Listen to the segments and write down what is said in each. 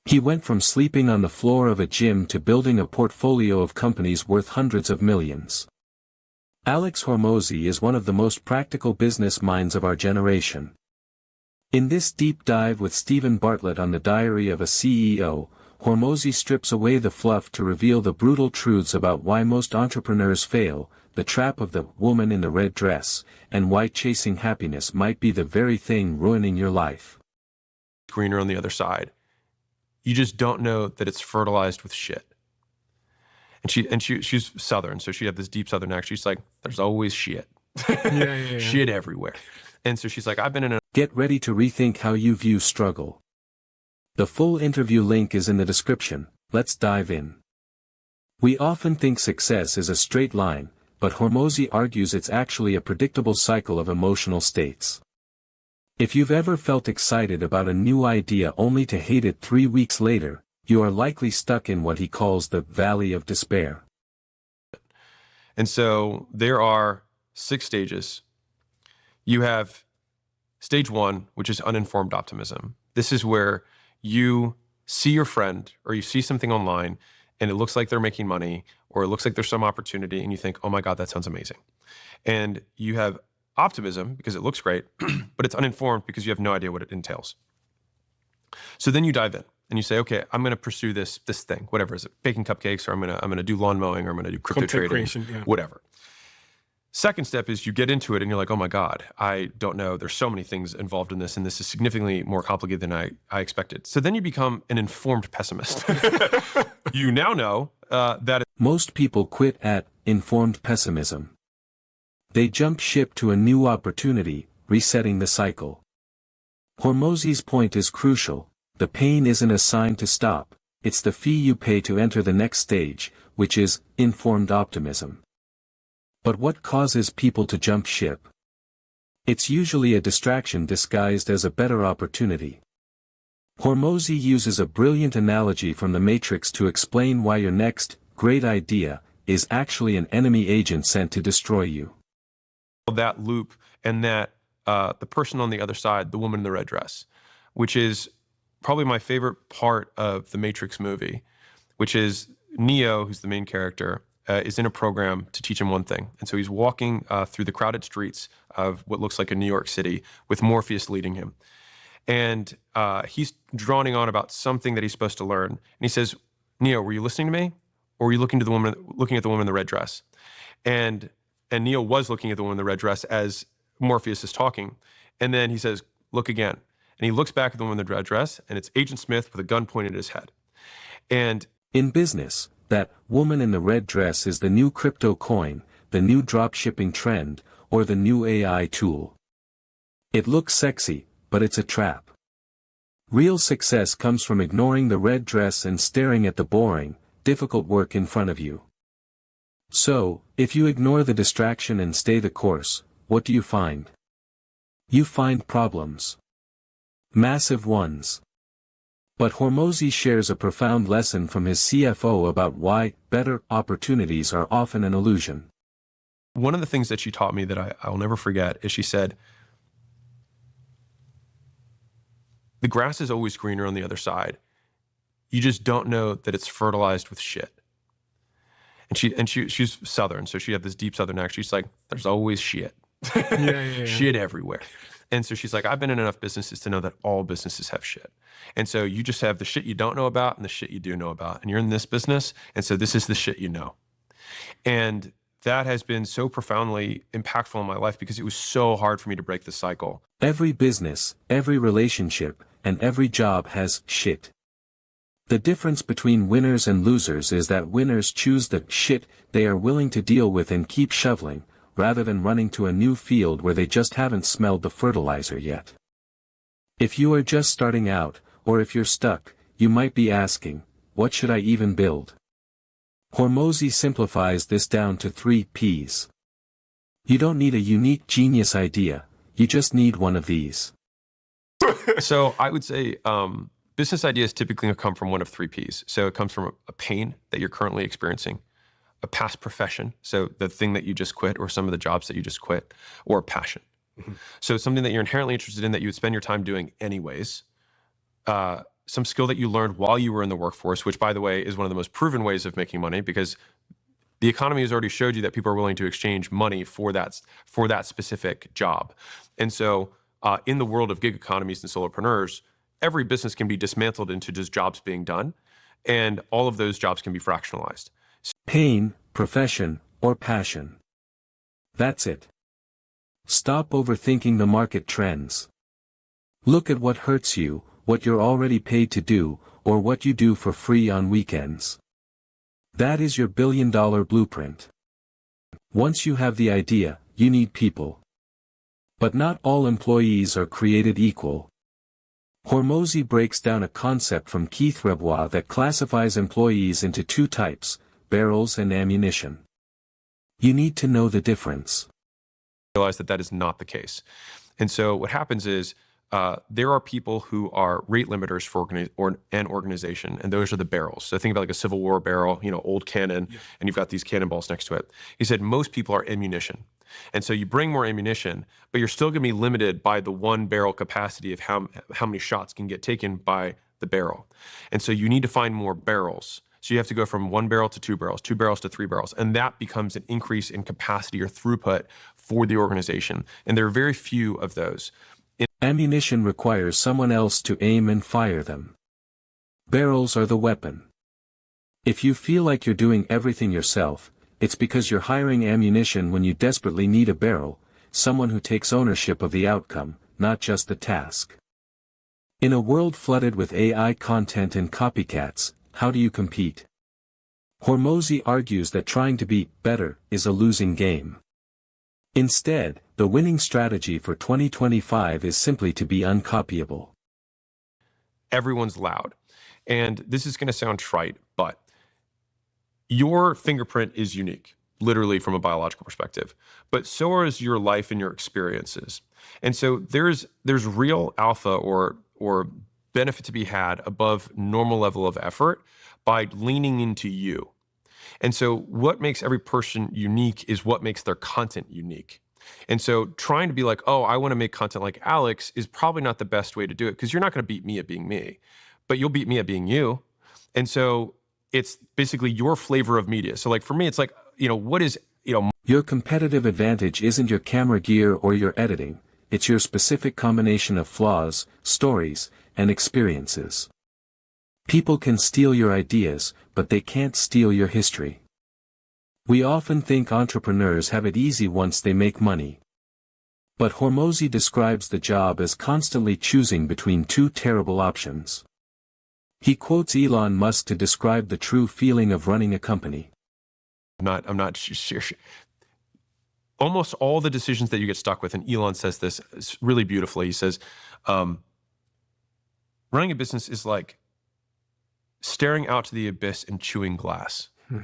He went from sleeping on the floor of a gym to building a portfolio of companies worth hundreds of millions. Alex Hormozi is one of the most practical business minds of our generation. In this deep dive with Steven Bartlett on the Diary of a CEO, Hormozi strips away the fluff to reveal the brutal truths about why most entrepreneurs fail, the trap of the woman in the red dress, and why chasing happiness might be the very thing ruining your life. Greener on the other side. You just don't know that it's fertilized with shit. And she's Southern, so she had this deep Southern accent. She's like, there's always shit. Yeah. Shit everywhere. And so she's like, I've been in a... Get ready to rethink how you view struggle. The full interview link is in the description. Let's dive in. We often think success is a straight line, but Hormozi argues it's actually a predictable cycle of emotional states. If you've ever felt excited about a new idea only to hate it 3 weeks later, you are likely stuck in what he calls the valley of despair. And so there are 6 stages. You have stage 1, which is uninformed optimism. This is where you see your friend or you see something online and it looks like they're making money or it looks like there's some opportunity and you think, oh my God, that sounds amazing. And you have optimism because it looks great, but it's uninformed because you have no idea what it entails. So then you dive in and you say, okay, I'm going to pursue this thing, whatever is it, baking cupcakes, or I'm going to do lawn mowing, or I'm going to do crypto trading, whatever. Second step is you get into it and you're like, oh my God, I don't know. There's so many things involved in this, and this is significantly more complicated than I expected. So then you become an informed pessimist. You now know that most people quit at informed pessimism. They jump ship to a new opportunity, resetting the cycle. Hormozi's point is crucial. The pain isn't a sign to stop, it's the fee you pay to enter the next stage, which is informed optimism. But what causes people to jump ship? It's usually a distraction disguised as a better opportunity. Hormozi uses a brilliant analogy from The Matrix to explain why your next great idea is actually an enemy agent sent to destroy you. That loop and that the person on the other side, the woman in the red dress, which is probably my favorite part of the Matrix movie, which is Neo, who's the main character, is in a program to teach him one thing. And so he's walking through the crowded streets of what looks like a New York City with Morpheus leading him. And he's droning on about something that he's supposed to learn. And he says, Neo, were you listening to me? Or were you looking at the woman in the red dress? And Neo was looking at the woman in the red dress as Morpheus is talking. And then he says, look again. And he looks back at the woman in the red dress, and it's Agent Smith with a gun pointed at his head. And in business, that woman in the red dress is the new crypto coin, the new drop-shipping trend, or the new AI tool. It looks sexy, but it's a trap. Real success comes from ignoring the red dress and staring at the boring, difficult work in front of you. So, if you ignore the distraction and stay the course, what do you find? You find problems. Massive ones. But Hormozi shares a profound lesson from his CFO about why better opportunities are often an illusion. One of the things that she taught me that I'll never forget is she said, the grass is always greener on the other side. You just don't know that it's fertilized with shit. And she's Southern, so she had this deep Southern accent. She's like, there's always shit. Yeah. Shit everywhere. And so she's like, I've been in enough businesses to know that all businesses have shit. And so you just have the shit you don't know about and the shit you do know about. And you're in this business, and so this is the shit you know. And that has been so profoundly impactful in my life because it was so hard for me to break the cycle. Every business, every relationship, and every job has shit. The difference between winners and losers is that winners choose the shit they are willing to deal with and keep shoveling, rather than running to a new field where they just haven't smelled the fertilizer yet. If you are just starting out, or if you're stuck, you might be asking, what should I even build? Hormozi simplifies this down to 3 Ps. You don't need a unique genius idea, you just need one of these. So I would say business ideas typically come from one of 3 Ps. So it comes from a pain that you're currently experiencing, a past profession, so the thing that you just quit or some of the jobs that you just quit, or a passion. So something that you're inherently interested in that you would spend your time doing anyways, some skill that you learned while you were in the workforce, which, by the way, is one of the most proven ways of making money, because the economy has already showed you that people are willing to exchange money for that specific job. And so in the world of gig economies and solopreneurs, every business can be dismantled into just jobs being done, and all of those jobs can be fractionalized. Pain, profession, or passion. That's it. Stop overthinking the market trends. Look at what hurts you, what you're already paid to do, or what you do for free on weekends. That is your billion-dollar blueprint. Once you have the idea, you need people. But not all employees are created equal. Hormozi breaks down a concept from Keith Rebois that classifies employees into two types, barrels and ammunition. You need to know the difference. Realize that is not the case. And so what happens is, there are people who are rate limiters for an organization, and those are the barrels. So think about like a Civil War barrel, old cannon, and you've got these cannonballs next to it. He said most people are ammunition. And so you bring more ammunition, but you're still going to be limited by the one barrel capacity of how many shots can get taken by the barrel. And so you need to find more barrels. So you have to go from 1 barrel to 2 barrels, 2 barrels to 3 barrels, and that becomes an increase in capacity or throughput for the organization. And there are very few of those. Ammunition requires someone else to aim and fire them. Barrels are the weapon. If you feel like you're doing everything yourself, it's because you're hiring ammunition when you desperately need a barrel, someone who takes ownership of the outcome, not just the task. In a world flooded with AI content and copycats, how do you compete? Hormozi argues that trying to be better is a losing game. Instead, the winning strategy for 2025 is simply to be uncopyable. Everyone's loud. And this is going to sound trite, but your fingerprint is unique, literally from a biological perspective. But so is your life and your experiences. And so there's real alpha or benefit to be had above normal level of effort by leaning into you. And so what makes every person unique is what makes their content unique. And so trying to be like, oh, I want to make content like Alex is probably not the best way to do it, because you're not going to beat me at being me, but you'll beat me at being you. And so it's basically your flavor of media. So like for me, it's like, what is, Your competitive advantage isn't your camera gear or your editing, it's your specific combination of flaws, stories, and experiences. People can steal your ideas, but they can't steal your history. We often think entrepreneurs have it easy once they make money. But Hormozi describes the job as constantly choosing between two terrible options. He quotes Elon Musk to describe the true feeling of running a company. I'm not sure. Almost all the decisions that you get stuck with, and Elon says this really beautifully. He says, running a business is like staring out to the abyss and chewing glass. He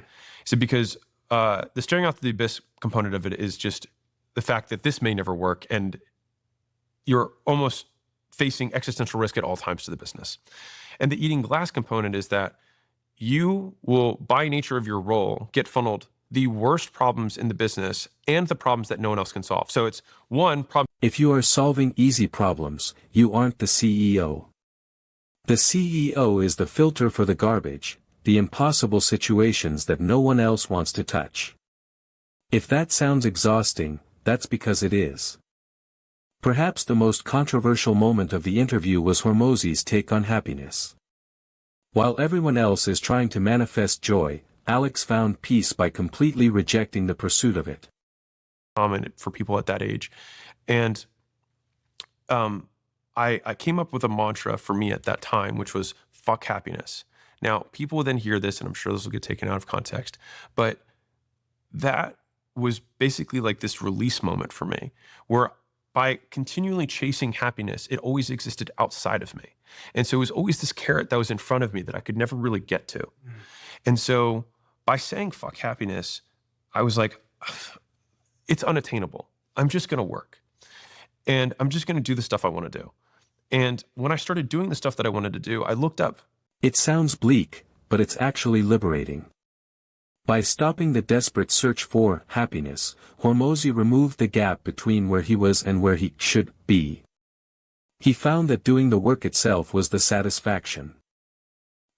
said, because the staring out to the abyss component of it is just the fact that this may never work, and you're almost facing existential risk at all times to the business. And the eating glass component is that you will, by nature of your role, get funneled the worst problems in the business and the problems that no one else can solve. So it's one problem. If you are solving easy problems, you aren't the CEO. The CEO is the filter for the garbage, the impossible situations that no one else wants to touch. If that sounds exhausting, that's because it is. Perhaps the most controversial moment of the interview was Hormozi's take on happiness. While everyone else is trying to manifest joy, Alex found peace by completely rejecting the pursuit of it. Common for people at that age. And I came up with a mantra for me at that time, which was "Fck Happiness." Now, people will then hear this, and I'm sure this will get taken out of context, but that was basically like this release moment for me, where by continually chasing happiness, it always existed outside of me. And so it was always this carrot that was in front of me that I could never really get to. And so by saying "Fck Happiness," I was like, it's unattainable. I'm just going to work. And I'm just going to do the stuff I want to do. And when I started doing the stuff that I wanted to do, I looked up. It sounds bleak, but it's actually liberating. By stopping the desperate search for happiness, Hormozi removed the gap between where he was and where he should be. He found that doing the work itself was the satisfaction.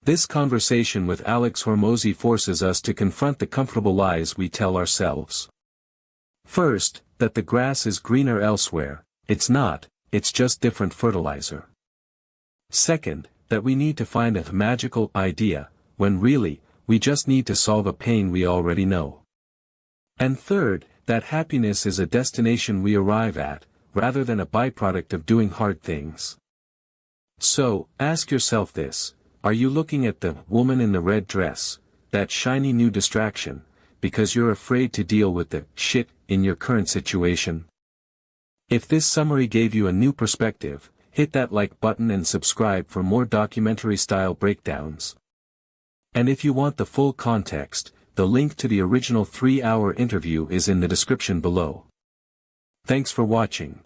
This conversation with Alex Hormozi forces us to confront the comfortable lies we tell ourselves. First, that the grass is greener elsewhere. It's not, it's just different fertilizer. Second, that we need to find a magical idea, when really, we just need to solve a pain we already know. And third, that happiness is a destination we arrive at, rather than a byproduct of doing hard things. So, ask yourself this: are you looking at the woman in the red dress, that shiny new distraction, because you're afraid to deal with the shit in your current situation? If this summary gave you a new perspective, hit that like button and subscribe for more documentary-style breakdowns. And if you want the full context, the link to the original 3-hour interview is in the description below. Thanks for watching.